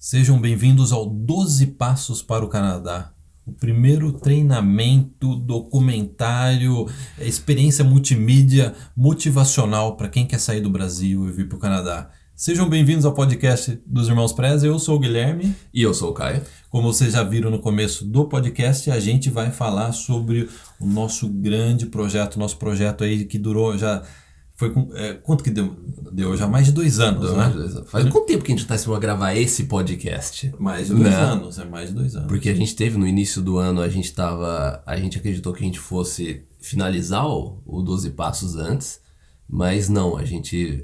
Sejam bem-vindos ao 12 Passos para o Canadá, o primeiro treinamento, documentário, experiência multimídia motivacional para quem quer sair do Brasil e vir para o Canadá. Sejam bem-vindos ao podcast dos Irmãos Preza. Eu sou o Guilherme. E eu sou o Caio. Como vocês já viram no começo do podcast, a gente vai falar sobre o nosso grande projeto, nosso projeto aí que durou já... Foi quanto que deu? Deu já mais de 2 anos, né? Faz quanto tempo que a gente tá a gravar esse podcast? Mais de 2 anos, mais de 2 anos. Porque a gente teve no início do ano, a gente acreditou que a gente fosse finalizar o 12 Passos antes, mas não, a gente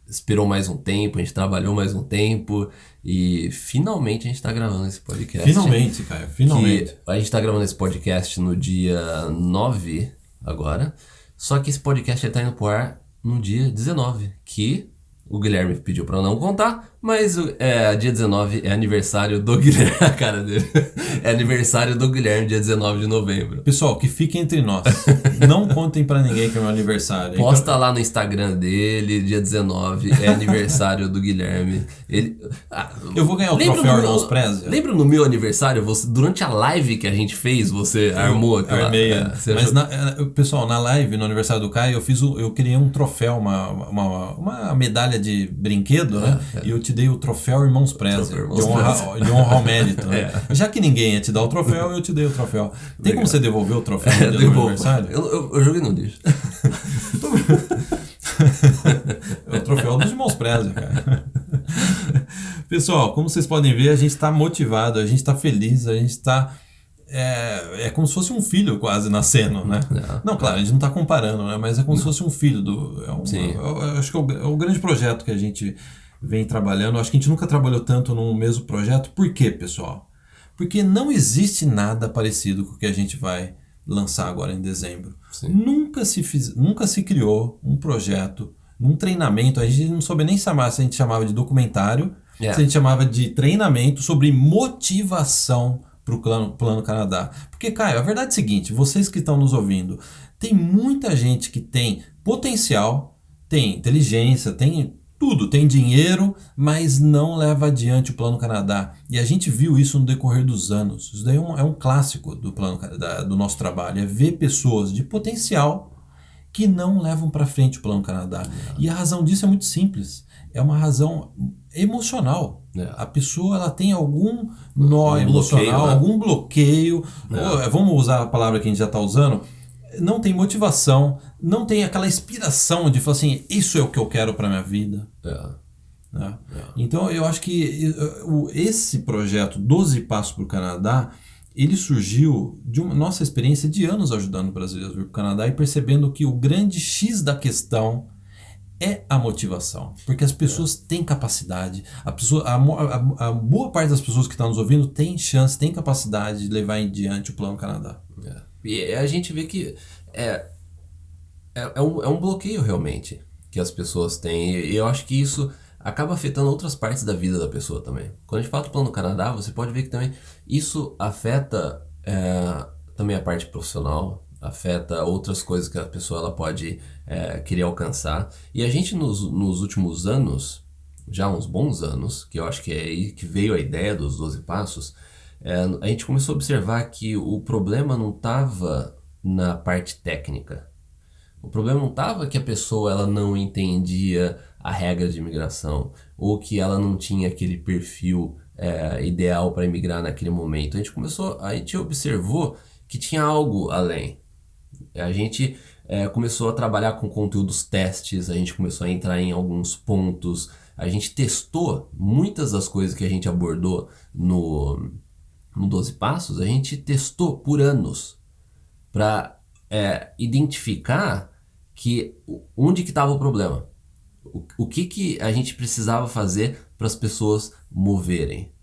esperou mais um tempo, a gente trabalhou mais um tempo e finalmente a gente tá gravando esse podcast. Finalmente, Caio, finalmente. A gente tá gravando esse podcast no dia 9 agora. Só que esse podcast tá indo pro ar no dia 19, que o Guilherme pediu pra eu não contar, mas dia 19 é aniversário do Guilherme, a cara dele, é aniversário do Guilherme, dia 19 de novembro. Pessoal, que fique entre nós, não contem pra ninguém que é meu aniversário. Posta lá no Instagram dele, dia 19, é aniversário do Guilherme. Eu vou ganhar o troféu Irmãos Preza. Lembra no meu aniversário, durante a live que a gente fez, você armou aquela... Armei, mas pessoal, na live, no aniversário do Caio, eu criei um troféu, uma medalha de brinquedo, né? E eu te dei o troféu Irmãos Preza, de honra ao mérito. Né? Já que ninguém ia te dar o troféu, eu te dei o troféu. Tem como você devolver o troféu no dia do aniversário? Eu joguei no lixo. É o troféu dos Irmãos Preza, cara. Pessoal, como vocês podem ver, a gente está motivado, a gente está feliz, a gente está... É como se fosse um filho quase nascendo, né? Não, claro, a gente não está comparando, né? Mas é como se fosse um filho acho que é o grande projeto que a gente vem trabalhando. Acho que a gente nunca trabalhou tanto no mesmo projeto. Por quê, pessoal? Porque não existe nada parecido com o que a gente vai lançar agora em dezembro. Nunca se criou um projeto, um treinamento. A gente não soube nem chamar, se a gente chamava de documentário, se a gente chamava de treinamento sobre motivação para o Plano Canadá. Porque, Caio, a verdade é a seguinte, vocês que estão nos ouvindo, tem muita gente que tem potencial, tem inteligência, tem tudo, tem dinheiro, mas não leva adiante o Plano Canadá. E a gente viu isso no decorrer dos anos. Isso daí é um clássico do Plano do nosso trabalho, é ver pessoas de potencial que não levam para frente o Plano Canadá. E a razão disso é muito simples. É uma razão emocional. A pessoa ela tem algum nó emocional, algum bloqueio. Vamos usar a palavra que a gente já está usando. Não tem motivação, não tem aquela inspiração de falar assim, isso é o que eu quero para minha vida. Então eu acho que esse projeto 12 Passos para o Canadá, ele surgiu de uma nossa experiência de anos ajudando brasileiros a vir para o Canadá e percebendo que o grande X da questão é a motivação, porque as pessoas têm capacidade, a boa parte das pessoas que estão nos ouvindo tem chance, tem capacidade de levar em diante o Plano Canadá. E a gente vê que é um bloqueio realmente que as pessoas têm, e eu acho que isso acaba afetando outras partes da vida da pessoa também. Quando a gente fala do Plano Canadá, você pode ver que também isso afeta também a parte profissional, afeta outras coisas que a pessoa ela pode querer alcançar. E a gente nos últimos anos, já uns bons anos, que eu acho que é aí que veio a ideia dos 12 Passos, a gente começou a observar que o problema não estava na parte técnica. O problema não estava que a pessoa ela não entendia a regra de imigração, ou que ela não tinha aquele perfil ideal para imigrar naquele momento. A gente observou que tinha algo além. A gente começou a trabalhar com conteúdos testes, a gente começou a entrar em alguns pontos, a gente testou muitas das coisas que a gente abordou no 12 Passos, a gente testou por anos para identificar onde que estava o problema, o que a gente precisava fazer para as pessoas moverem,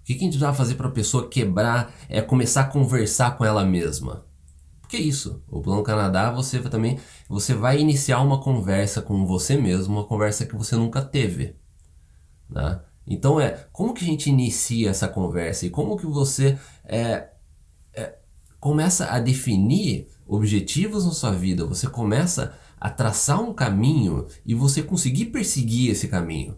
o que a gente precisava fazer para a pessoa quebrar, começar a conversar com ela mesma. Porque é isso, o Plano Canadá você vai iniciar uma conversa com você mesmo, uma conversa que você nunca teve, né? Então como que a gente inicia essa conversa e como que você começa a definir objetivos na sua vida, você começa a traçar um caminho e você conseguir perseguir esse caminho.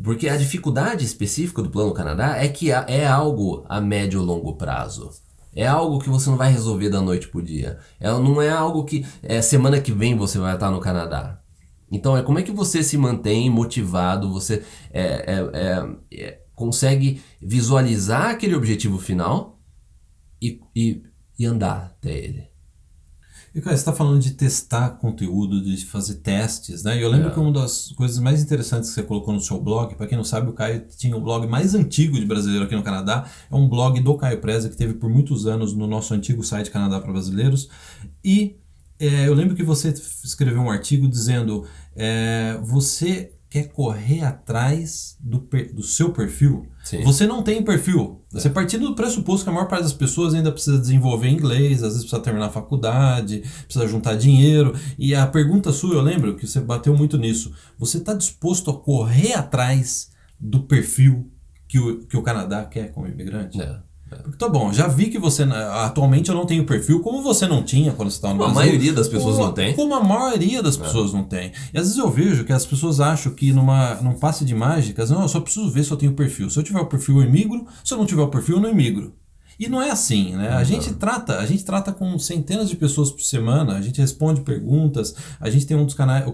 Porque a dificuldade específica do Plano Canadá é que é algo a médio ou longo prazo. É algo que você não vai resolver da noite pro dia. Não é algo que semana que vem você vai estar no Canadá. Então, como é que você se mantém motivado, você consegue visualizar aquele objetivo final e andar até ele. E, cara, você está falando de testar conteúdo, de fazer testes, né? E eu lembro que uma das coisas mais interessantes que você colocou no seu blog, para quem não sabe, o Caio tinha o blog mais antigo de brasileiro aqui no Canadá, é um blog do Caio Preza, que teve por muitos anos no nosso antigo site Canadá para Brasileiros, e eu lembro que você escreveu um artigo dizendo, você quer correr atrás do seu perfil. Sim. Você não tem perfil. Você partindo do pressuposto que a maior parte das pessoas ainda precisa desenvolver inglês, às vezes precisa terminar a faculdade, precisa juntar dinheiro. E a pergunta sua, eu lembro que você bateu muito nisso. Você está disposto a correr atrás do perfil que o Canadá quer como imigrante? Porque tá bom, já vi que você, atualmente eu não tenho perfil, como você não tinha quando você estava no Brasil. A maioria das pessoas não tem. Como a maioria das pessoas não tem. E às vezes eu vejo que as pessoas acham que num passe de mágicas, não, eu só preciso ver se eu tenho perfil. Se eu tiver o perfil, eu imigro. Se eu não tiver o perfil, eu não imigro. E não é assim, né? A gente trata com centenas de pessoas por semana, a gente responde perguntas, a gente tem um dos canais,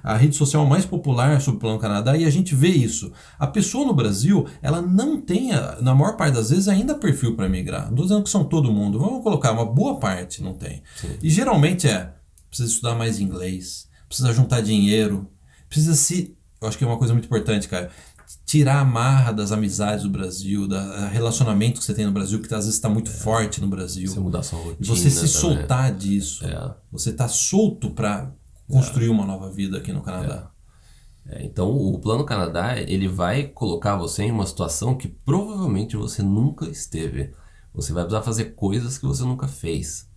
a rede social mais popular sobre o Plano Canadá, e a gente vê isso. A pessoa no Brasil, ela não tem, na maior parte das vezes, ainda perfil para migrar. Não estou dizendo que são todo mundo, vamos colocar, uma boa parte não tem. Sim. E geralmente precisa estudar mais inglês, precisa juntar dinheiro, eu acho que é uma coisa muito importante, cara, tirar a marra das amizades do Brasil, do relacionamento que você tem no Brasil, que às vezes está muito forte no Brasil. Você mudar sua rotina. E você se soltar disso. Você está solto para construir uma nova vida aqui no Canadá. Então o Plano Canadá, ele vai colocar você em uma situação que provavelmente você nunca esteve. Você vai precisar fazer coisas que você nunca fez.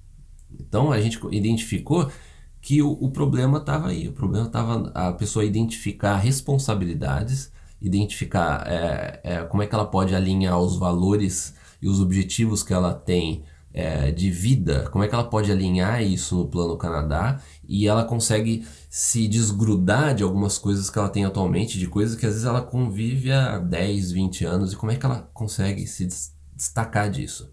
Então a gente identificou que o problema estava aí. O problema estava a pessoa identificar responsabilidades, identificar como é que ela pode alinhar os valores e os objetivos que ela tem de vida, como é que ela pode alinhar isso no Plano Canadá, e ela consegue se desgrudar de algumas coisas que ela tem atualmente, de coisas que às vezes ela convive há 10, 20 anos, e como é que ela consegue se destacar disso.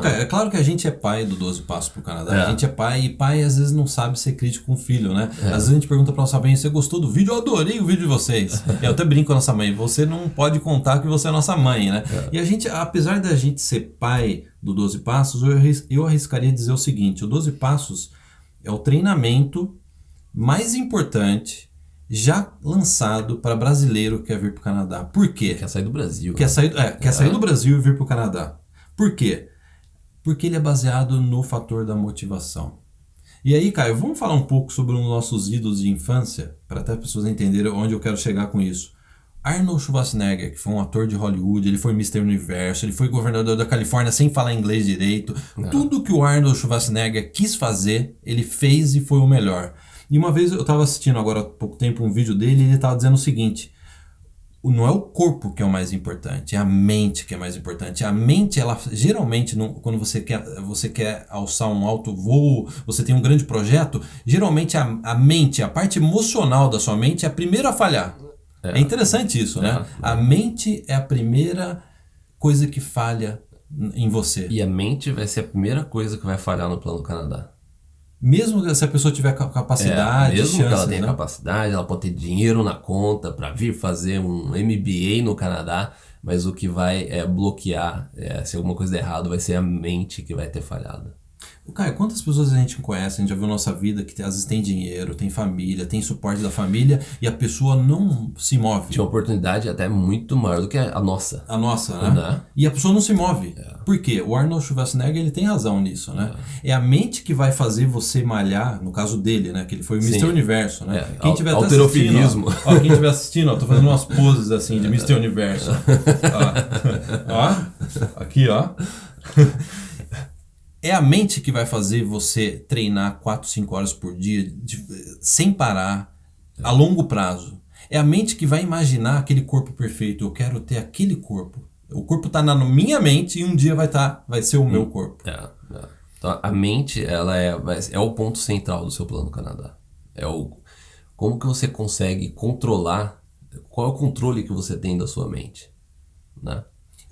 É claro que a gente é pai do 12 Passos pro Canadá. A gente é pai, e pai às vezes não sabe ser crítico com o filho, né? Às vezes a gente pergunta pra nossa mãe, você gostou do vídeo? Eu adorei o vídeo de vocês. Eu até brinco com a nossa mãe, você não pode contar que você é nossa mãe, né? E a gente, apesar da gente ser pai do 12 Passos, eu arriscaria dizer o seguinte, o 12 Passos é o treinamento mais importante já lançado para brasileiro que quer vir pro Canadá. Por quê? Quer sair do Brasil. Quer sair do Brasil e vir pro Canadá. Por quê? Porque ele é baseado no fator da motivação. E aí, Caio, vamos falar um pouco sobre um dos nossos ídolos de infância, para até as pessoas entenderem onde eu quero chegar com isso. Arnold Schwarzenegger, que foi um ator de Hollywood, ele foi Mr. Universo, ele foi governador da Califórnia sem falar inglês direito. Tudo que o Arnold Schwarzenegger quis fazer, ele fez e foi o melhor. E uma vez eu estava assistindo agora há pouco tempo um vídeo dele, e ele estava dizendo o seguinte: não é o corpo que é o mais importante, é a mente que é mais importante. A mente, ela geralmente, quando você quer alçar um alto voo, você tem um grande projeto, geralmente a mente, a parte emocional da sua mente é a primeira a falhar. É interessante isso, né? A mente é a primeira coisa que falha em você. E a mente vai ser a primeira coisa que vai falhar no Plano Canadá. Mesmo se a pessoa tiver capacidade, mesmo chance, que ela tenha né? capacidade, ela pode ter dinheiro na conta para vir fazer um MBA no Canadá, mas o que vai bloquear, se alguma coisa der errado, vai ser a mente que vai ter falhado. Caio, quantas pessoas a gente conhece, a gente já viu nossa vida, que às vezes tem dinheiro, tem família, tem suporte da família, e a pessoa não se move. Tinha uma oportunidade até muito maior do que a nossa. A nossa, né? E a pessoa não se move. Por quê? O Arnold Schwarzenegger, ele tem razão nisso, né? É a mente que vai fazer você malhar, no caso dele, né? Que ele foi o Mr. Universo, né? Quem tiver alterofilismo. Quem estiver assistindo, tô fazendo umas poses assim de Mr. Universo. Ó. Aqui, ó. É a mente que vai fazer você treinar 4, 5 horas por dia, sem parar, a longo prazo. É a mente que vai imaginar aquele corpo perfeito. Eu quero ter aquele corpo. O corpo está na minha mente e um dia vai ser o meu corpo. Então, a mente, ela é o ponto central do seu Plano Canadá. Como que você consegue controlar Qual é o controle que você tem da sua mente, né?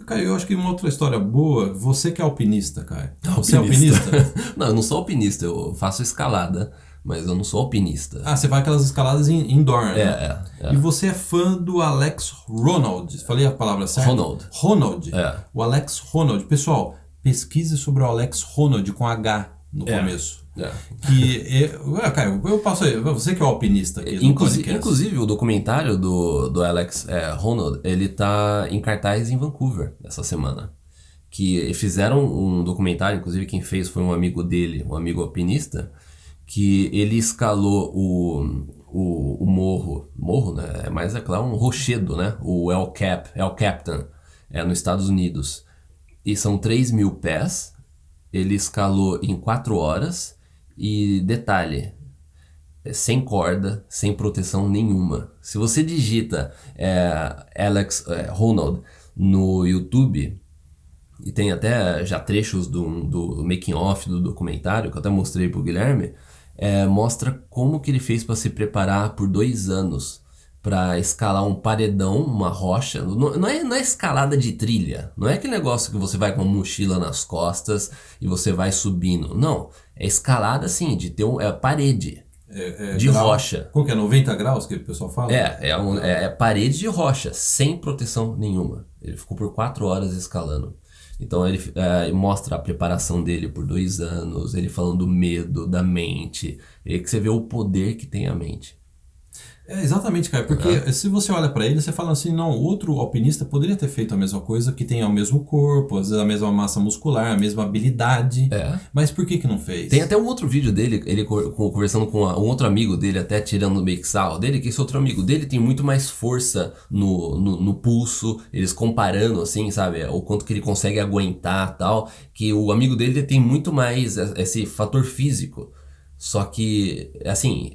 Caio, eu acho que uma outra história boa, você que é alpinista, Caio. Você é alpinista? Não, eu não sou alpinista, eu faço escalada, mas eu não sou alpinista. Ah, você vai aquelas escaladas indoor, né? É. E você é fã do Alex Honnold. Falei a palavra certa? Honnold. O Alex Honnold. Pessoal, pesquise sobre o Alex Honnold com H no começo. Caio, eu passo aí. Você que é o alpinista aqui do podcast. Inclusive, o documentário do Alex Honnold, ele tá em cartaz em Vancouver essa semana. Que fizeram um documentário, inclusive quem fez foi um amigo dele, um amigo alpinista, que ele escalou o morro, né? É mais, é claro, um rochedo, né? O El Capitan, nos Estados Unidos. E são 3.000 pés. Ele escalou em 4 horas. E detalhe, sem corda, sem proteção nenhuma. Se você digita Alex Honnold no YouTube, e tem até já trechos do making of do documentário, que eu até mostrei pro Guilherme, mostra como que ele fez para se preparar por 2 anos para escalar um paredão, uma rocha. Não é escalada de trilha, não é aquele negócio que você vai com uma mochila nas costas e você vai subindo. Não, é escalada assim, de ter parede de grau, rocha. Como que é? 90 graus que o pessoal fala? É parede de rocha, sem proteção nenhuma. Ele ficou por 4 horas escalando. Então ele mostra a preparação dele por 2 anos, ele falando do medo, da mente, e que você vê o poder que tem a mente. Exatamente, Caio, porque se você olha pra ele, você fala assim, não, outro alpinista poderia ter feito a mesma coisa, que tem o mesmo corpo, às vezes a mesma massa muscular, a mesma habilidade, mas por que não fez? Tem até um outro vídeo dele, ele conversando com um outro amigo dele, até tirando meio que sarro dele, que esse outro amigo dele tem muito mais força no pulso, eles comparando assim, sabe, o quanto que ele consegue aguentar tal, que o amigo dele tem muito mais esse fator físico. Só que, assim,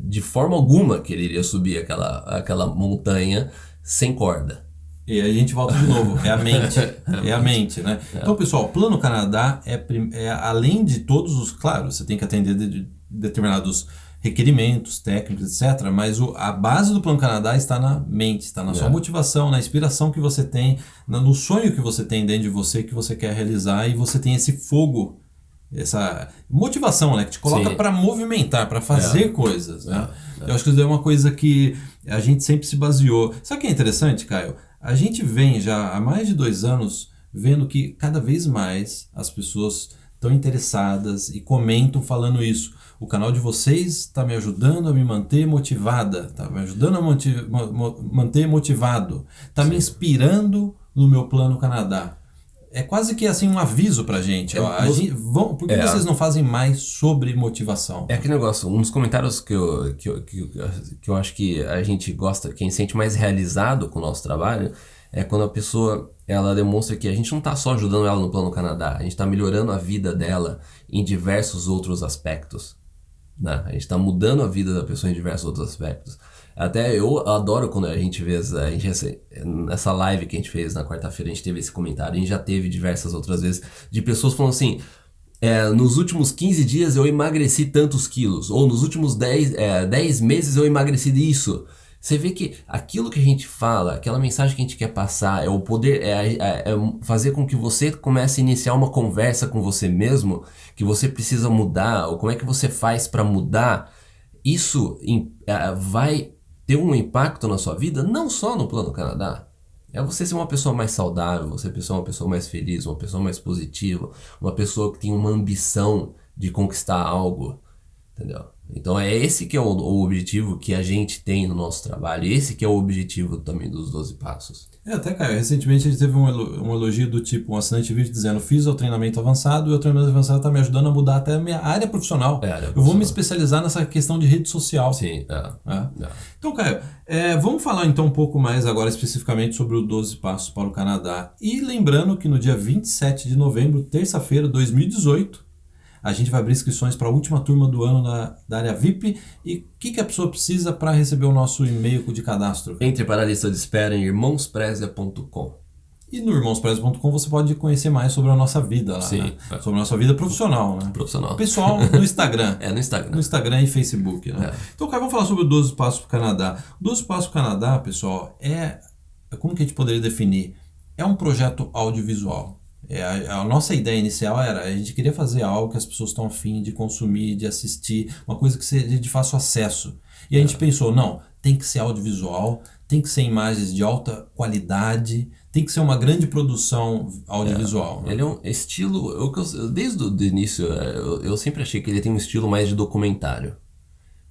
de forma alguma que ele iria subir aquela montanha sem corda. E aí a gente volta de novo, é a mente, né? Então, pessoal, o Plano Canadá além de todos os... Claro, você tem que atender determinados requerimentos técnicos, etc. Mas a base do Plano Canadá está na mente, está na sua motivação, na inspiração que você tem, no sonho que você tem dentro de você, que você quer realizar, e você tem esse fogo, essa motivação, né, que te coloca para movimentar, para fazer coisas, né? Eu acho que isso é uma coisa que a gente sempre se baseou. Sabe o que é interessante, Caio? A gente vem já há mais de 2 anos vendo que cada vez mais as pessoas estão interessadas e comentam falando isso. O canal de vocês está me ajudando a me manter motivada, está me ajudando a manter motivado, está me inspirando no meu Plano Canadá. É quase que assim um aviso pra gente. Por que vocês não fazem mais sobre motivação? É aquele negócio, um dos comentários que eu acho que a gente gosta, quem se sente mais realizado com o nosso trabalho, é quando a pessoa ela demonstra que a gente não está só ajudando ela no Plano Canadá, a gente está melhorando a vida dela em diversos outros aspectos. Né? A gente está mudando a vida da pessoa em diversos outros aspectos. Até eu adoro quando a gente vê nessa live que a gente fez na quarta-feira, a gente teve esse comentário, a gente já teve diversas outras vezes de pessoas falando assim, nos últimos 15 dias eu emagreci tantos quilos, ou nos últimos 10 meses eu emagreci isso. Você vê que aquilo que a gente fala, aquela mensagem que a gente quer passar, é o poder, é fazer com que você comece a iniciar uma conversa com você mesmo, que você precisa mudar, ou como é que você faz para mudar. Isso vai ter um impacto na sua vida, não só no Plano Canadá. É você ser uma pessoa mais saudável, você ser uma pessoa mais feliz, uma pessoa mais positiva, uma pessoa que tem uma ambição de conquistar algo, entendeu? Então é esse que é o objetivo que a gente tem no nosso trabalho, esse que é o objetivo também dos 12 Passos. Até, Caio, recentemente a gente teve um elogio do tipo, um assinante de vídeo dizendo, fiz o treinamento avançado e o treinamento avançado está me ajudando a mudar até a minha área profissional. Eu vou me especializar nessa questão de rede social. Sim, Então, Caio, vamos falar então um pouco mais agora especificamente sobre o 12 Passos para o Canadá. E lembrando que no dia 27 de novembro, terça-feira de 2018, a gente vai abrir inscrições para a última turma do ano da área VIP. E o que a pessoa precisa para receber o nosso e-mail de cadastro? Entre para a lista de espera em irmãosprezia.com. E no irmãospresos.com você pode conhecer mais sobre a nossa vida lá, Sim, né? Sobre a nossa vida profissional, né? Profissional. Pessoal no Instagram. No Instagram. No Instagram e Facebook, né? Então, cara, vamos falar sobre o 12 Passos para o Canadá. O 12 Passos para o Canadá, pessoal, como que a gente poderia definir? É um projeto audiovisual. A nossa ideia inicial a gente queria fazer algo que as pessoas estão a fim de consumir, de assistir, uma coisa que seja de fácil acesso. E a gente pensou, não, tem que ser audiovisual, tem que ser imagens de alta qualidade, tem que ser uma grande produção audiovisual. Né? Ele é um estilo, desde o início, eu sempre achei que ele tem um estilo mais de documentário.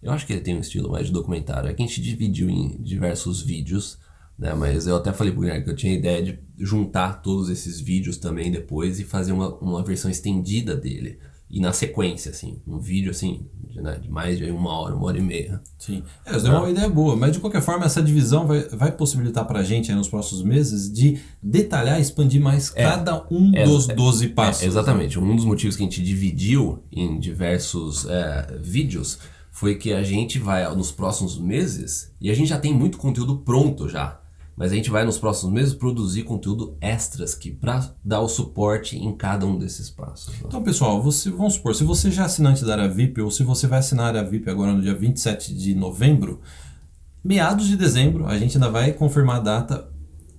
Eu acho que ele tem um estilo mais de documentário. É que a gente dividiu em diversos vídeos, né? Mas eu até falei pro Guilherme que eu tinha a ideia de juntar todos esses vídeos também depois e fazer uma versão estendida dele. E na sequência, assim, um vídeo assim, de mais de 1 hora, 1 hora e meia. Sim, isso é uma ideia boa, mas de qualquer forma essa divisão vai possibilitar pra gente nos próximos meses de detalhar e expandir mais cada um dos 12 passos. Exatamente, um dos motivos que a gente dividiu em diversos vídeos foi que a gente vai nos próximos meses, e a gente já tem muito conteúdo pronto já, mas a gente vai nos próximos meses produzir conteúdo extras para dar o suporte em cada um desses passos. Né? Então, pessoal, vamos supor, se você já é assinante da área VIP ou se você vai assinar a área VIP agora no dia 27 de novembro, meados de dezembro, a gente ainda vai confirmar a data,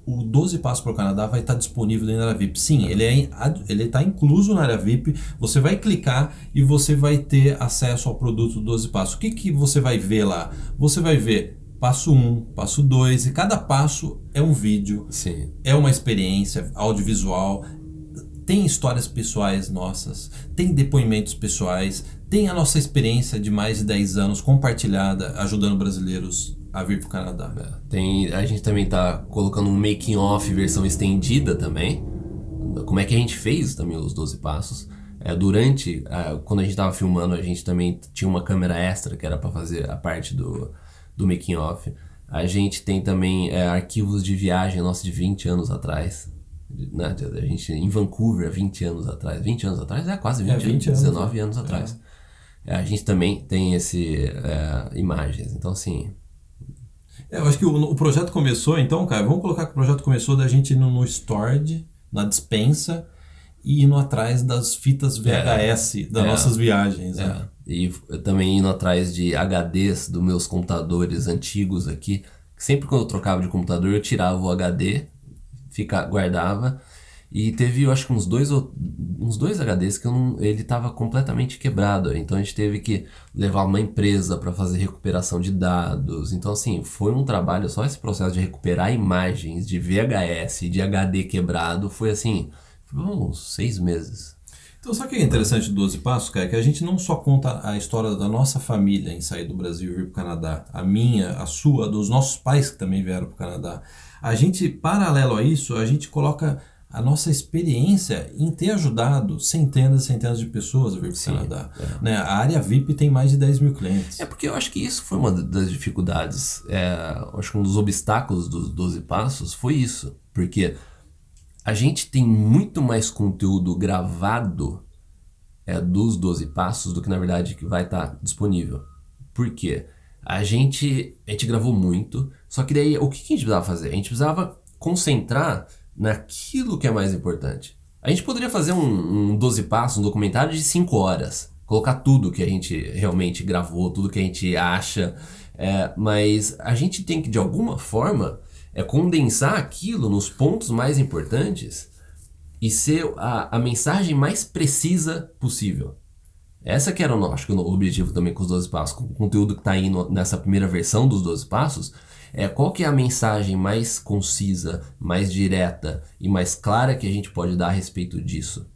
o 12 Passos para o Canadá vai estar disponível dentro da área VIP. Sim, ele está incluso na área VIP, você vai clicar e você vai ter acesso ao produto 12 Passos. O que você vai ver lá? Você vai ver passo 1, passo 2, e cada passo é um vídeo, Sim. É uma experiência audiovisual, tem histórias pessoais nossas, tem depoimentos pessoais, tem a nossa experiência de mais de 10 anos compartilhada, ajudando brasileiros a vir para o Canadá. A gente também está colocando um making off versão estendida também, como é que a gente fez também os 12 passos. Quando a gente estava filmando, a gente também tinha uma câmera extra que era para fazer a parte do making off. A gente tem também arquivos de viagem nossa de 20 anos atrás. Né? A gente em Vancouver há 20 anos atrás. 20 anos atrás? Quase 20 anos, 19 anos atrás. A gente também tem imagens. Então, assim... Eu acho que o projeto começou, então, cara, vamos colocar que o projeto começou da gente ir no storage, na despensa, e indo atrás das fitas VHS das nossas viagens. Né? E também indo atrás de HDs dos meus computadores antigos aqui. Sempre quando eu trocava de computador, eu tirava o HD, guardava. E teve, eu acho que uns dois HDs que ele estava completamente quebrado. Então a gente teve que levar uma empresa para fazer recuperação de dados. Então, assim, foi um trabalho, só esse processo de recuperar imagens de VHS, de HD quebrado, foi assim, uns 6 meses. Então, sabe o que é interessante do 12 Passos, cara? Que a gente não só conta a história da nossa família em sair do Brasil e vir para o Canadá, a minha, a sua, dos nossos pais que também vieram para o Canadá. A gente, paralelo a isso, a gente coloca a nossa experiência em ter ajudado centenas e centenas de pessoas a vir para o Canadá. Né? A área VIP tem mais de 10 mil clientes. Porque eu acho que isso foi uma das dificuldades. Eu acho que um dos obstáculos dos 12 Passos foi isso. Porque a gente tem muito mais conteúdo gravado dos 12 Passos do que, na verdade, que vai estar disponível. Por quê? A gente gravou muito, só que daí o que a gente precisava fazer? A gente precisava concentrar naquilo que é mais importante. A gente poderia fazer um 12 Passos, um documentário de 5 horas, colocar tudo que a gente realmente gravou, tudo que a gente acha, mas a gente tem que, de alguma forma, condensar aquilo nos pontos mais importantes e ser a mensagem mais precisa possível. Essa que era acho que o objetivo também com os 12 Passos, com o conteúdo que está aí nessa primeira versão dos 12 Passos, qual que é a mensagem mais concisa, mais direta e mais clara que a gente pode dar a respeito disso.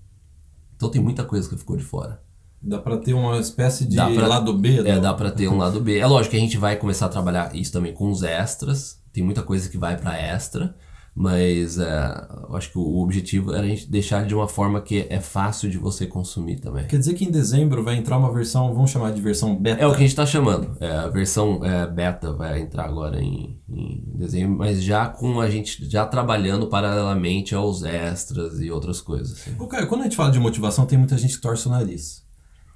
Então tem muita coisa que ficou de fora. Dá para ter uma espécie de lado B? Dá para ter um lado B. É lógico que a gente vai começar a trabalhar isso também com os extras. Tem muita coisa que vai para extra, mas eu acho que o objetivo era a gente deixar de uma forma que é fácil de você consumir também. Quer dizer que em dezembro vai entrar uma versão, vamos chamar de versão beta? É o que a gente está chamando. A versão beta vai entrar agora em dezembro, mas já com a gente já trabalhando paralelamente aos extras e outras coisas. Assim. Cara, quando a gente fala de motivação, tem muita gente que torce o nariz.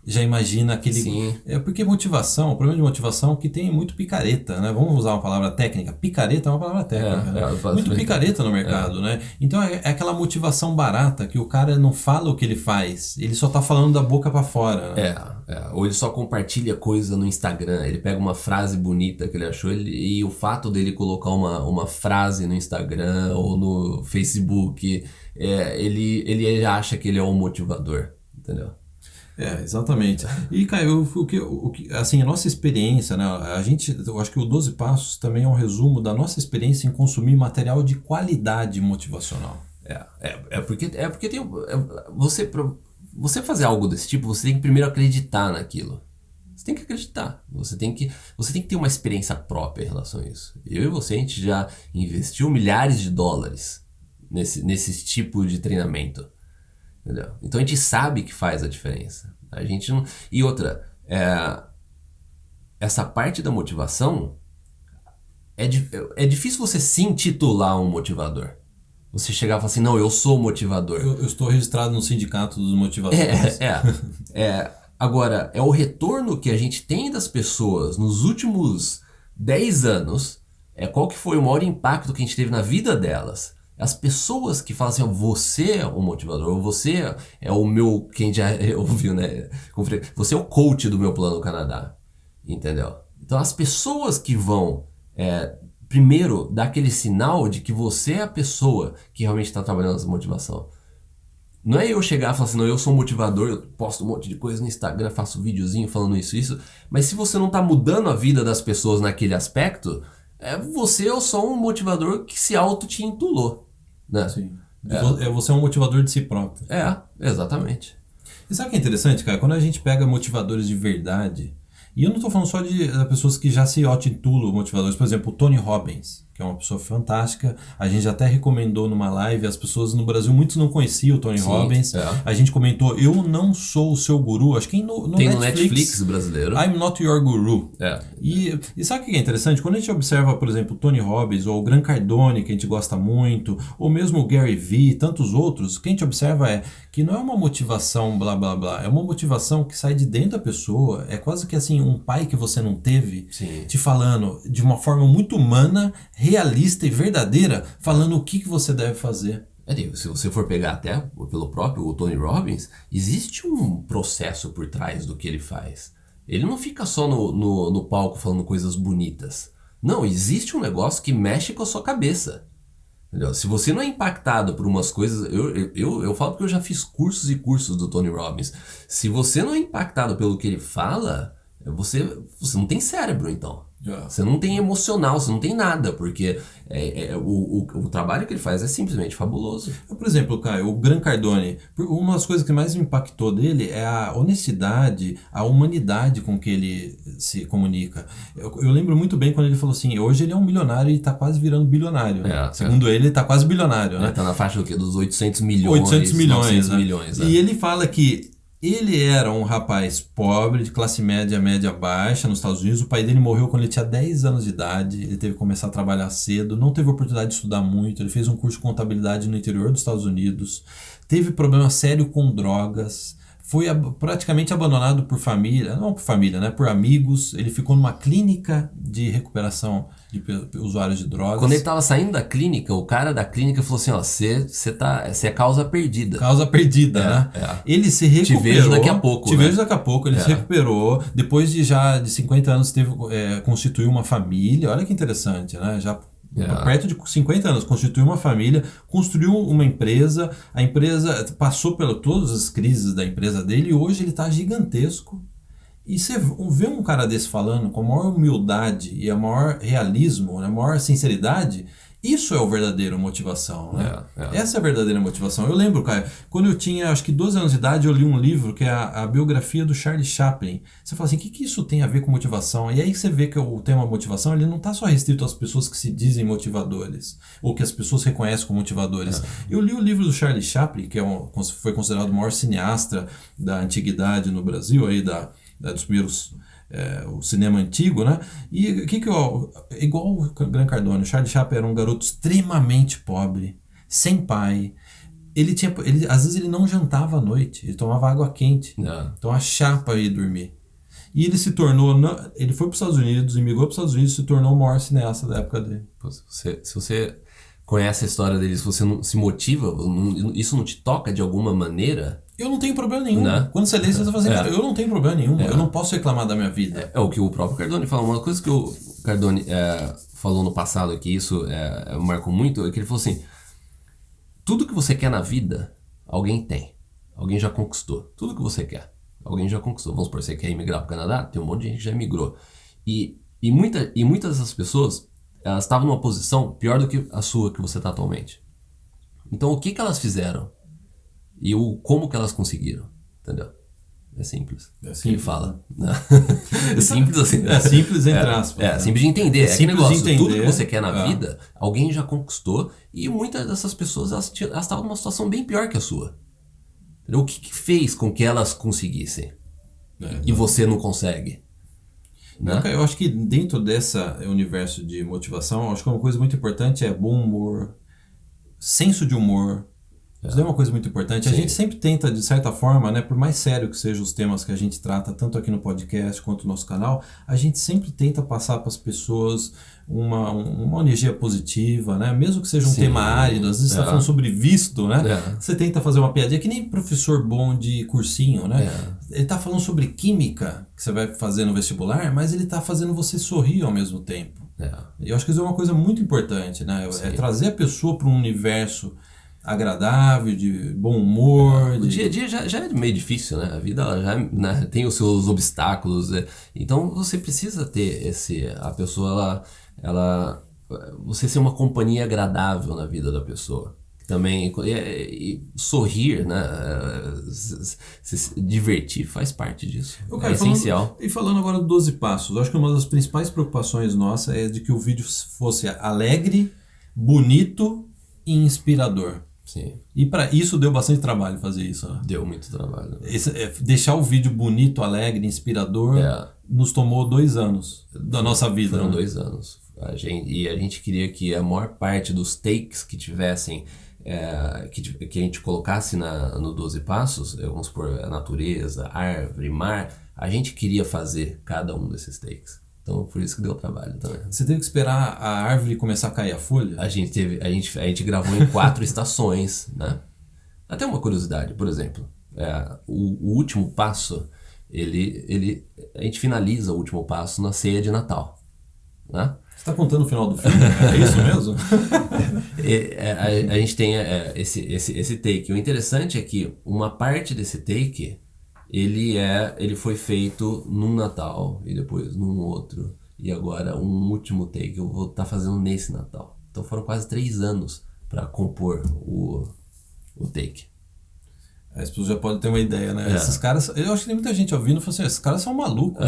já imagina aquele... Sim. Porque motivação, o problema de motivação é que tem muito picareta, né? Vamos usar uma palavra técnica. Picareta é uma palavra técnica, né? Muito picareta no mercado, né? Então é aquela motivação barata que o cara não fala o que ele faz, ele só tá falando da boca para fora, né? Ou ele só compartilha coisa no Instagram, ele pega uma frase bonita que ele achou e o fato dele colocar uma frase no Instagram ou no Facebook, ele acha que ele é um motivador, entendeu? Exatamente. E, Caio, assim, a nossa experiência, né? Eu acho que o 12 Passos também é um resumo da nossa experiência em consumir material de qualidade motivacional. Porque tem você fazer algo desse tipo, você tem que primeiro acreditar naquilo. Você tem que acreditar. Você tem que ter uma experiência própria em relação a isso. Eu e você, a gente já investiu milhares de dólares nesse tipo de treinamento. Entendeu? Então a gente sabe que faz a diferença. A gente não... E outra, essa parte da motivação é difícil você se intitular um motivador. Você chegar e falar assim, não, eu sou motivador. Eu estou registrado no sindicato dos motivadores. Agora, é o retorno que a gente tem das pessoas nos últimos 10 anos, qual que foi o maior impacto que a gente teve na vida delas. As pessoas que falam assim, você é o motivador, ou você é o meu, quem já ouviu, né? Você é o coach do meu plano Canadá, entendeu? Então as pessoas que vão, primeiro, dar aquele sinal de que você é a pessoa que realmente está trabalhando essa motivação. Não é eu chegar e falar assim, não, eu sou um motivador, eu posto um monte de coisa no Instagram, faço videozinho falando isso, mas se você não está mudando a vida das pessoas naquele aspecto, você é só um motivador que se auto-te-intitulou. Né? Sim. Você é um motivador de si próprio. Exatamente. E sabe o que é interessante, cara? Quando a gente pega motivadores de verdade, e eu não estou falando só de pessoas que já se auto-intitulam motivadores, por exemplo, o Tony Robbins, que é uma pessoa fantástica, a gente até recomendou numa live, as pessoas no Brasil, muitos não conheciam o Tony Robbins, a gente comentou, eu não sou o seu guru, acho que tem no Netflix brasileiro. I'm not your guru. E sabe o que é interessante? Quando a gente observa, por exemplo, o Tony Robbins, ou o Grant Cardone, que a gente gosta muito, ou mesmo o Gary Vee, tantos outros, o que a gente observa é que não é uma motivação blá blá blá, é uma motivação que sai de dentro da pessoa, é quase que assim, um pai que você não teve, te falando de uma forma muito humana, realista e verdadeira, falando o que você deve fazer. Se você for pegar até pelo próprio Tony Robbins, existe um processo por trás do que ele faz. Ele não fica só no palco falando coisas bonitas. Não, existe um negócio que mexe com a sua cabeça. Entendeu? Se você não é impactado por umas coisas... Eu falo porque eu já fiz cursos e cursos do Tony Robbins. Se você não é impactado pelo que ele fala, você não tem cérebro, então. Você não tem emocional, você não tem nada, porque o trabalho que ele faz é simplesmente fabuloso. Por exemplo, Caio, o Grant Cardone, uma das coisas que mais me impactou dele é a honestidade, a humanidade com que ele se comunica. Eu lembro muito bem quando ele falou assim, hoje ele é um milionário e está quase virando bilionário. Segundo ele está quase bilionário. Né? Está na faixa do quê? Dos 800 milhões. 800 milhões. 900 né? milhões. E ele fala que ele era um rapaz pobre, de classe média, média baixa nos Estados Unidos. O pai dele morreu quando ele tinha 10 anos de idade. Ele teve que começar a trabalhar cedo, não teve oportunidade de estudar muito. Ele fez um curso de contabilidade no interior dos Estados Unidos. Teve problema sério com drogas. Foi praticamente abandonado por família, não por família, né? Por amigos. Ele ficou numa clínica de recuperação de usuários de drogas. Quando ele estava saindo da clínica, o cara da clínica falou assim, ó, você é causa perdida. Causa perdida, né? Ele se recuperou. Te vejo daqui a pouco. Vejo daqui a pouco. Ele se recuperou. Depois de 50 anos, constituiu uma família. Olha que interessante, né? Já perto de 50 anos, constituiu uma família, construiu uma empresa, a empresa passou por todas as crises da empresa dele e hoje ele está gigantesco. E você vê um cara desse falando com a maior humildade e a maior realismo, né, a maior sinceridade, isso é o verdadeiro motivação, né? Essa é a verdadeira motivação. Eu lembro, cara, quando eu tinha acho que 12 anos de idade, eu li um livro que é a biografia do Charlie Chaplin. Você fala assim, o que isso tem a ver com motivação? E aí você vê que o tema motivação, ele não está só restrito às pessoas que se dizem motivadores, ou que as pessoas reconhecem como motivadores. Eu li o livro do Charlie Chaplin, que foi considerado o maior cineasta da antiguidade no Brasil, aí dos primeiros... o cinema antigo, né? E igual o Grant Cardone, o Charlie Chaplin era um garoto extremamente pobre, sem pai, às vezes ele não jantava à noite, ele tomava água quente. Então a chá para ir dormir. E ele se tornou, ele foi para os Estados Unidos, imigrou para os Estados Unidos e se tornou o maior cineasta da época dele. Se você conhece a história dele, se você não se motiva, isso não te toca de alguma maneira? Eu não tenho problema nenhum. Quando você lê, você vai fazer, cara, eu não tenho problema nenhum. Eu não posso reclamar da minha vida. É o que o próprio Cardone fala. Uma coisa que o Cardone falou no passado, que isso marcou muito, é que ele falou assim: tudo que você quer na vida, alguém tem. Alguém já conquistou. Tudo que você quer, alguém já conquistou. Vamos supor, você quer emigrar para o Canadá? Tem um monte de gente que já emigrou. E muitas dessas pessoas, elas estavam numa posição pior do que a sua que você está atualmente. Então, o que elas fizeram? E como que elas conseguiram? Entendeu? É simples. Quem fala. Né? É simples assim. É simples entre aspas. É simples de entender. É simples de entender. Tudo que você quer na vida, alguém já conquistou. E muitas dessas pessoas, elas estavam numa situação bem pior que a sua. Entendeu? O que fez com que elas conseguissem? E você não consegue? Né? Eu acho que dentro desse universo de motivação, acho que uma coisa muito importante é bom humor, senso de humor. Isso é uma coisa muito importante. Sim. A gente sempre tenta, de certa forma, né, por mais sério que sejam os temas que a gente trata, tanto aqui no podcast quanto no nosso canal, a gente sempre tenta passar para as pessoas uma energia positiva, né? Mesmo que seja um tema árido, às vezes você está falando sobre visto, né? Você tenta fazer uma piadinha, que nem professor bom de cursinho, né? Ele está falando sobre química, que você vai fazer no vestibular, mas ele está fazendo você sorrir ao mesmo tempo. Eu acho que isso é uma coisa muito importante, né? É trazer a pessoa para um universo agradável, de bom humor. O dia a dia já é meio difícil, né? A vida ela já, né, tem os seus obstáculos. Então você precisa ter a pessoa, você ser uma companhia agradável na vida da pessoa. Também e sorrir, né? Se divertir faz parte disso. É essencial. Falando agora do 12 Passos, eu acho que uma das principais preocupações nossa é de que o vídeo fosse alegre, bonito e inspirador. Sim. E para isso deu bastante trabalho fazer isso, né? Deu muito trabalho. Deixar o vídeo bonito, alegre, inspirador nos tomou 2 anos da nossa vida. Foram 2 anos. A gente queria que a maior parte dos takes que tivessem, que a gente colocasse no 12 Passos, vamos supor, a natureza, árvore, mar, a gente queria fazer cada um desses takes. Então, por isso que deu trabalho também. Você teve que esperar a árvore começar a cair a folha? A gente gravou em 4 estações, né? Até uma curiosidade, por exemplo, o último passo, a gente finaliza o último passo na ceia de Natal, né? Você está contando o final do filme? É isso mesmo? A gente tem esse take. O interessante é que uma parte desse take ele foi feito num Natal e depois num outro, e agora um último take eu vou estar fazendo nesse Natal. Então foram quase 3 anos para compor o take. As pessoas já podem ter uma ideia, né? Esses caras, eu acho que tem muita gente ouvindo e falando assim: esses caras são malucos.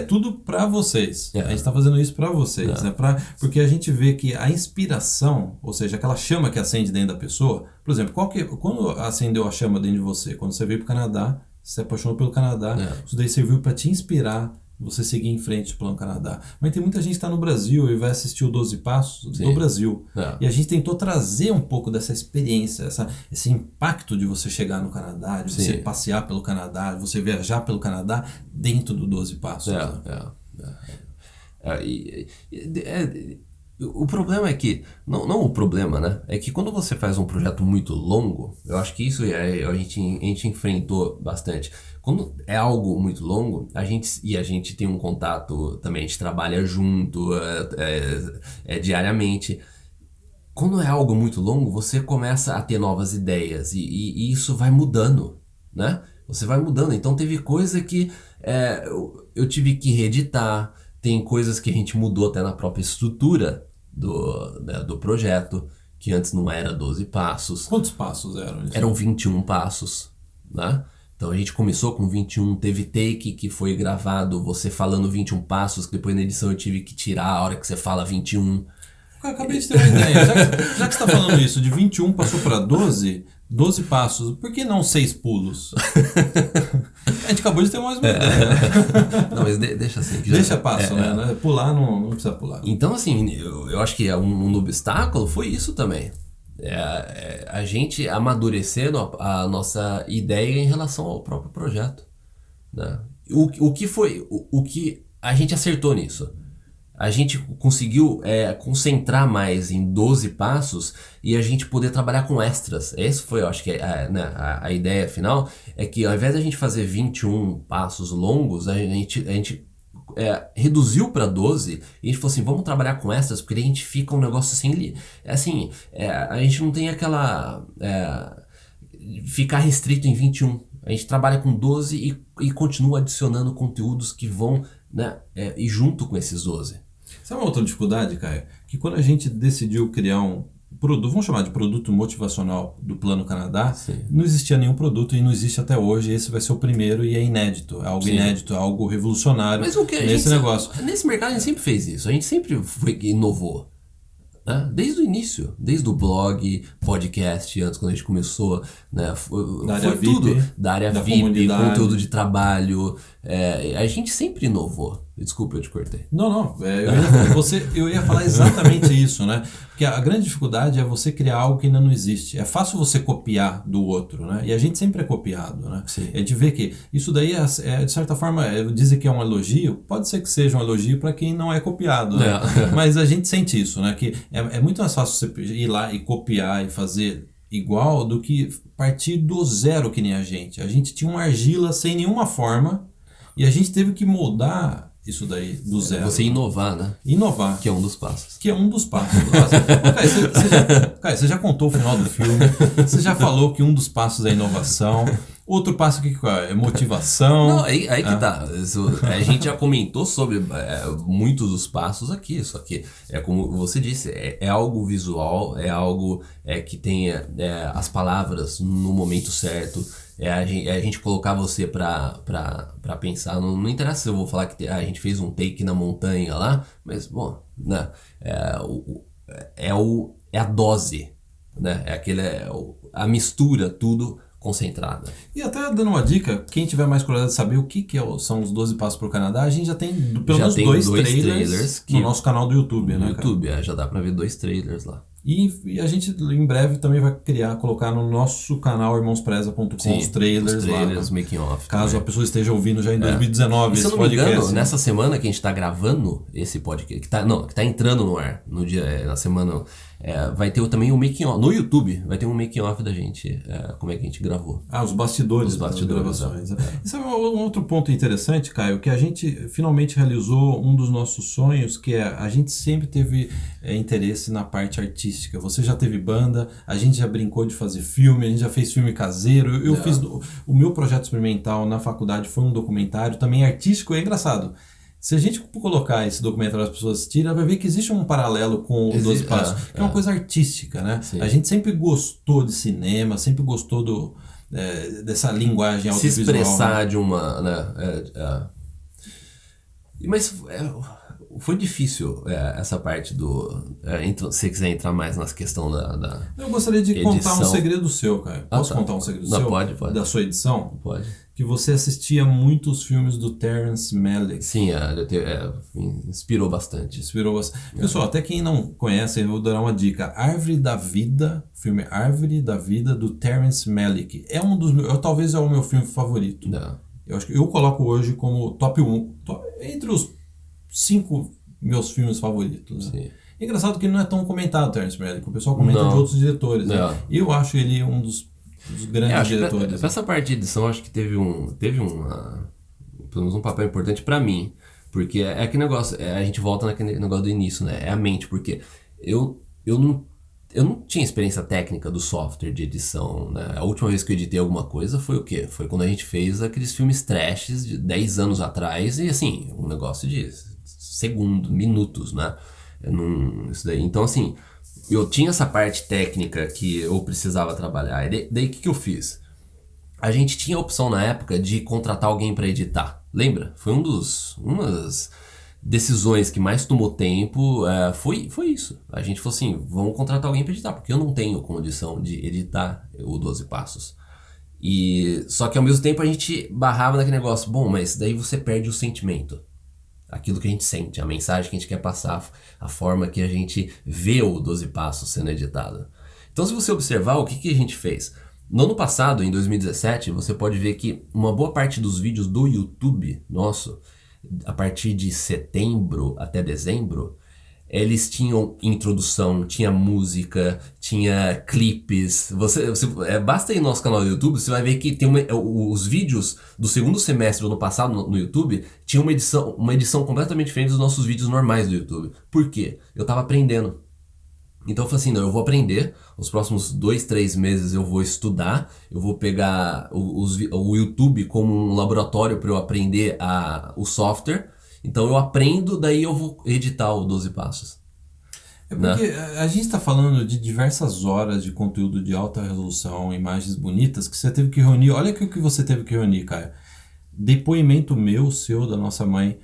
Tudo pra vocês. A gente tá fazendo isso pra vocês, né? Porque a gente vê que a inspiração, ou seja, aquela chama que acende dentro da pessoa, por exemplo, quando acendeu a chama dentro de você? Quando você veio pro Canadá, você se apaixonou pelo Canadá, isso daí serviu pra te inspirar, você seguir em frente pelo Canadá. Mas tem muita gente que está no Brasil e vai assistir o 12 Passos no Brasil. E a gente tentou trazer um pouco dessa experiência, esse impacto de você chegar no Canadá, de você passear pelo Canadá, de você viajar pelo Canadá dentro do 12 Passos. O problema é que, não o problema, né? É que quando você faz um projeto muito longo, eu acho que isso a gente enfrentou bastante. Quando é algo muito longo, a gente tem um contato também, a gente trabalha junto diariamente. Quando é algo muito longo, você começa a ter novas ideias e isso vai mudando, né? Você vai mudando. Então teve coisa que eu tive que reeditar, tem coisas que a gente mudou até na própria estrutura do projeto, que antes não era 12 passos. Quantos passos eram isso? Eram 21 passos, né? Então a gente começou com 21, teve take que foi gravado, você falando 21 passos, que depois na edição eu tive que tirar a hora que você fala 21. Eu acabei de ter uma ideia. Já que você está falando isso, de 21 passou para 12 passos, por que não 6 pulos? A gente acabou de ter mais uma ideia. Não, mas deixa assim. Deixa passo, né? Pular não precisa pular. Então assim, eu acho que um obstáculo foi isso também. A gente amadurecendo a nossa ideia em relação ao próprio projeto, né? O que a gente acertou nisso? A gente conseguiu concentrar mais em 12 passos e a gente poder trabalhar com extras. Esse foi, eu acho que a ideia final, é que ao invés de a gente fazer 21 passos longos, a gente reduziu para 12 e a gente falou assim, vamos trabalhar com extras, porque daí a gente fica um negócio assim, a gente não tem aquela... ficar restrito em 21. A gente trabalha com 12 e continua adicionando conteúdos que vão, né, e junto com esses 12. Sabe uma outra dificuldade, Caio? Que quando a gente decidiu criar um produto, vamos chamar de produto motivacional do Plano Canadá, Sim. não existia nenhum produto e não existe até hoje. Esse vai ser o primeiro e é inédito. É algo Sim. inédito, é algo revolucionário nesse negócio. Nesse mercado a gente sempre fez isso. A gente sempre inovou. Né? Desde o início, desde o blog, podcast, antes quando a gente começou, né? Foi tudo da área da VIP, comunidade. conteúdo de trabalho, a gente sempre inovou. Desculpa, eu te cortei. Não, eu ia falar exatamente isso, né? Porque a grande dificuldade é você criar algo que ainda não existe. É fácil você copiar do outro, né? E a gente sempre é copiado, né? Sim. A gente vê que isso daí, de certa forma, dizer que é um elogio, pode ser que seja um elogio para quem não é copiado, né? Mas a gente sente isso, né? Que é muito mais fácil você ir lá e copiar e fazer igual do que partir do zero que nem a gente. A gente tinha uma argila sem nenhuma forma e a gente teve que moldar isso daí do zero. Você inovar, né? Inovar. Que é um dos passos. Caio, você já contou o final do filme, você já falou que um dos passos é inovação, outro passo que é motivação. Não, aí que tá. A gente já comentou sobre muitos dos passos aqui, só que como você disse, é algo visual, é algo que tenha as palavras no momento certo. A gente colocar você pra pensar, não interessa se eu vou falar que a gente fez um take na montanha lá, mas, bom, né, é a dose, né, a mistura, tudo concentrada. E até dando uma dica, quem tiver mais curiosidade de saber o que são os 12 passos para o Canadá, a gente já tem pelo menos dois trailers no nosso canal do YouTube, né, YouTube, já dá pra ver 2 trailers lá. E a gente em breve também vai colocar no nosso canal irmãospreza.com os trailers lá, making off. caso também. A pessoa esteja ouvindo já em 2019 esse esse podcast. Se eu não me engano, né? nessa semana que a gente tá gravando esse podcast, que tá entrando no ar, no dia, na semana, vai ter também um making off, no YouTube, vai ter um making off da gente, como é que a gente gravou. Os bastidores das gravações. E sabe um outro ponto interessante, Caio, que a gente finalmente realizou um dos nossos sonhos, que a gente sempre teve interesse na parte artística. Você já teve banda, a gente já brincou de fazer filme, a gente já fez filme caseiro. Eu fiz o meu projeto experimental na faculdade, foi um documentário também artístico. É engraçado. Se a gente colocar esse documentário as pessoas assistirem, vai ver que existe um paralelo com o 12 Passos, que é uma coisa artística, né? Sim. A gente sempre gostou de cinema, sempre gostou dessa linguagem audiovisual. Se expressar, né? De uma... né? Mas... foi difícil essa parte se você quiser entrar mais na questão da Eu gostaria de edição. Contar um segredo seu, Caio. Posso contar um segredo seu? Pode. Da sua edição? Pode. Que você assistia muitos filmes do Terrence Malick. Sim, inspirou bastante. Pessoal, até quem não conhece, eu vou dar uma dica. Árvore da Vida, filme Árvore da Vida, do Terrence Malick. É um dos meus, talvez é o meu filme favorito. Eu acho que eu coloco hoje como top 1, entre os 5 meus filmes favoritos. Né? É engraçado que ele não é tão comentado, Terrence Malick. O pessoal comenta de outros diretores. Né? Eu acho ele um dos grandes diretores. Pra essa parte de edição, acho que teve pelo menos um papel importante pra mim. Porque é aquele negócio, a gente volta naquele negócio do início, né? É a mente, porque eu não tinha experiência técnica do software de edição, né? A última vez que eu editei alguma coisa foi o quê? Foi quando a gente fez aqueles filmes trashes de 10 anos atrás e, assim, um negócio de segundos, minutos, né? Isso daí. Então, assim, eu tinha essa parte técnica que eu precisava trabalhar. E daí o que eu fiz? A gente tinha a opção na época de contratar alguém para editar. Lembra? Foi umas decisões que mais tomou tempo, foi isso. A gente falou assim, vamos contratar alguém para editar, porque eu não tenho condição de editar o 12 Passos. Só que ao mesmo tempo a gente barrava naquele negócio, bom, mas daí você perde o sentimento. Aquilo que a gente sente, a mensagem que a gente quer passar, a forma que a gente vê o 12 Passos sendo editado. Então, se você observar, o que a gente fez? No ano passado, em 2017, você pode ver que uma boa parte dos vídeos do YouTube nosso, a partir de setembro até dezembro, eles tinham introdução, tinha música, tinha clipes. Basta ir no nosso canal do YouTube, você vai ver que tem os vídeos do segundo semestre do ano passado no YouTube tinha uma edição completamente diferente dos nossos vídeos normais do YouTube. Por quê? Eu tava aprendendo. Então eu falei assim, não, eu vou aprender, os próximos 2, 3 meses eu vou estudar, eu vou pegar o YouTube como um laboratório para eu aprender o software. Então eu aprendo, daí eu vou editar o 12 Passos. É porque a gente está falando de diversas horas de conteúdo de alta resolução, imagens bonitas, que você teve que reunir. Olha o que você teve que reunir, Caio. Depoimento meu, seu, da nossa mãe,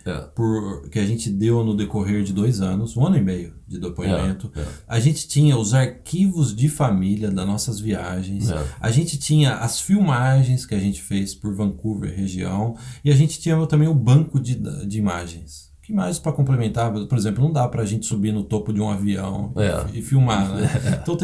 que a gente deu no decorrer de 2 anos, 1 ano e meio de depoimento. A gente tinha os arquivos de família das nossas viagens, a gente tinha as filmagens que a gente fez por Vancouver, região, e a gente tinha também o banco de imagens. Que imagens para complementar? Por exemplo, não dá para a gente subir no topo de um avião e filmar, né? Então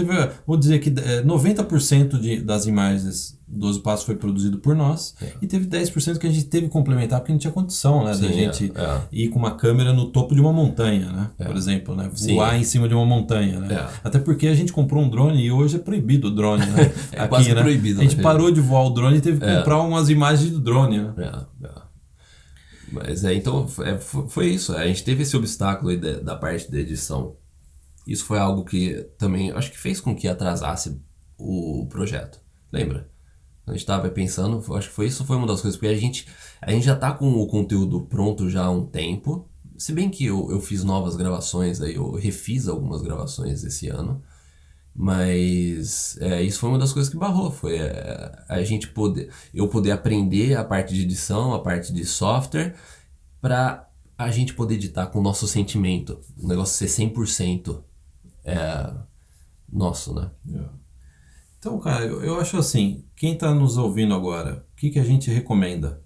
vou dizer que 90% das imagens 12 Passos foi produzido por nós e teve 10% que a gente teve que complementar porque não tinha condição, né, da gente ir com uma câmera no topo de uma montanha, né? Por exemplo, né? Voar em cima de uma montanha, né? Até porque a gente comprou um drone e hoje é proibido o drone, né? Aqui, quase proibido. A gente parou de voar o drone e teve que comprar umas imagens do drone, né? Mas então foi isso. A gente teve esse obstáculo aí da parte da edição. Isso foi algo que também acho que fez com que atrasasse o projeto. Lembra? A gente estava pensando, acho que isso foi uma das coisas, porque a gente já tá com o conteúdo pronto já há um tempo. Se bem que eu fiz novas gravações, aí eu refiz algumas gravações esse ano. Mas isso foi uma das coisas que barrou, foi eu poder aprender a parte de edição, a parte de software, para a gente poder editar com o nosso sentimento, o negócio ser 100% nosso, né? Então, cara, eu acho assim, quem está nos ouvindo agora, o que a gente recomenda?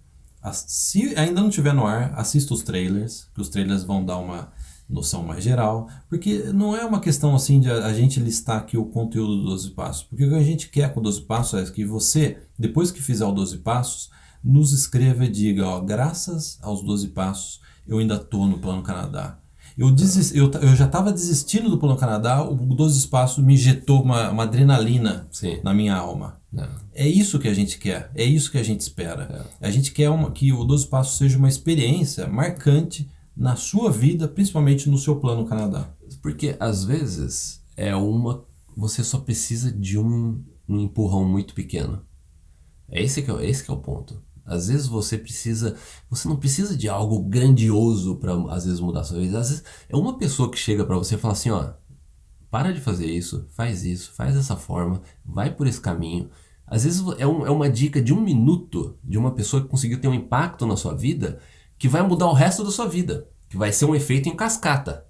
Se ainda não estiver no ar, assista os trailers, que os trailers vão dar uma noção mais geral, porque não é uma questão assim de a gente listar aqui o conteúdo do 12 Passos, porque o que a gente quer com o 12 Passos é que você, depois que fizer o 12 Passos, nos escreva e diga, ó, graças aos 12 Passos, eu ainda estou no Plano Canadá. Eu já estava desistindo do Plano Canadá, o 12 Passos me injetou uma adrenalina na minha alma. É isso que a gente quer, é isso que a gente espera. A gente quer que o 12 Passos seja uma experiência marcante na sua vida, principalmente no seu Plano Canadá. Porque às vezes você só precisa de um empurrão muito pequeno. Esse que é o ponto. Às vezes você não precisa de algo grandioso para às vezes mudar a sua vida. Às vezes é uma pessoa que chega para você e fala assim, ó, para de fazer isso, faz dessa forma, vai por esse caminho. Às vezes é uma dica de 1 minuto de uma pessoa que conseguiu ter um impacto na sua vida que vai mudar o resto da sua vida, que vai ser um efeito em cascata,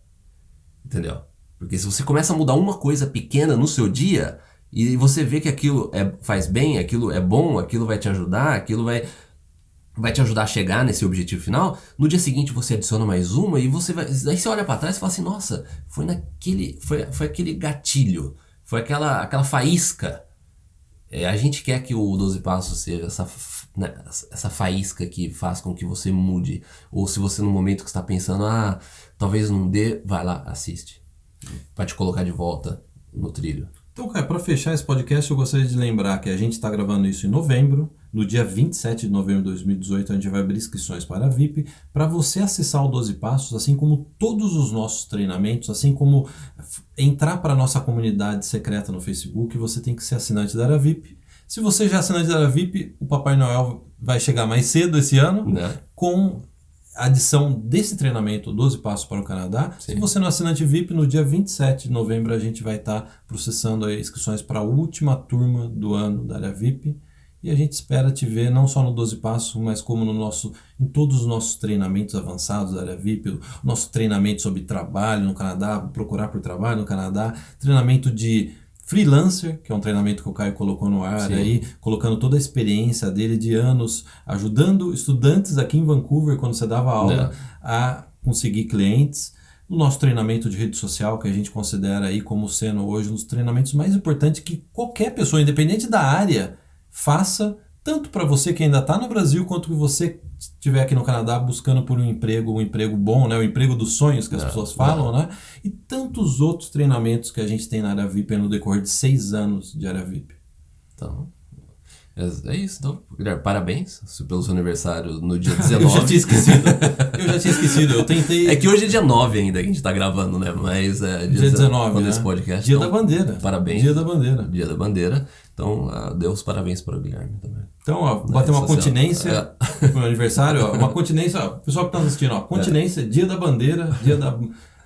entendeu? Porque se você começa a mudar uma coisa pequena no seu dia e você vê que aquilo faz bem, aquilo é bom, aquilo vai te ajudar, aquilo vai te ajudar a chegar nesse objetivo final, no dia seguinte você adiciona mais uma e daí você olha para trás e fala assim, nossa, foi aquele gatilho, foi aquela faísca. A gente quer que o 12 Passos seja essa faísca que faz com que você mude. Ou se você no momento que está pensando, talvez não dê, vai lá, assiste. Para te colocar de volta no trilho. Então, cara, para fechar esse podcast, eu gostaria de lembrar que a gente está gravando isso em novembro. No dia 27 de novembro de 2018, a gente vai abrir inscrições para a VIP. Para você acessar o 12 Passos, assim como todos os nossos treinamentos, assim como entrar para a nossa comunidade secreta no Facebook, você tem que ser assinante da Área VIP. Se você já é assinante da Área VIP, o Papai Noel vai chegar mais cedo esse ano, com a adição desse treinamento 12 Passos para o Canadá. Sim. Se você não é assinante VIP, no dia 27 de novembro a gente vai estar processando as inscrições para a última turma do ano da Área VIP. E a gente espera te ver não só no 12 Passos, mas como em todos os nossos treinamentos avançados da Área VIP, o nosso treinamento sobre trabalho no Canadá, procurar por trabalho no Canadá, treinamento de freelancer, que é um treinamento que o Caio colocou no ar aí, colocando toda a experiência dele de anos, ajudando estudantes aqui em Vancouver, quando você dava aula, a conseguir clientes. no nosso treinamento de rede social, que a gente considera aí como sendo hoje um dos treinamentos mais importantes que qualquer pessoa, independente da área, faça, tanto para você que ainda está no Brasil, quanto que você estiver aqui no Canadá buscando por um emprego bom, né? O emprego dos sonhos que as pessoas falam, né? E tantos outros treinamentos que a gente tem na área VIP no decorrer de 6 anos de área VIP. Então, é isso. Então, Guilherme, parabéns pelo seu aniversário no dia 19. Eu já tinha esquecido. Eu tentei... É que hoje é dia 9 ainda que a gente tá gravando, né? Mas é dia 19, quando né? esse podcast. Dia então, da Bandeira. Parabéns. Dia da Bandeira. Dia da Bandeira. Então, dê os parabéns para o Guilherme também. Então, ó, bater uma continência no meu aniversário, ó, uma continência, ó, pessoal que tá assistindo, ó, continência, Dia da Bandeira, dia da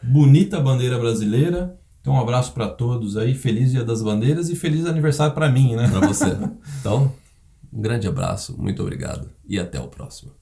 bonita bandeira brasileira. Então, um abraço para todos aí, feliz Dia das Bandeiras e feliz aniversário para mim, né? Para você. Então, um grande abraço, muito obrigado e até o próximo.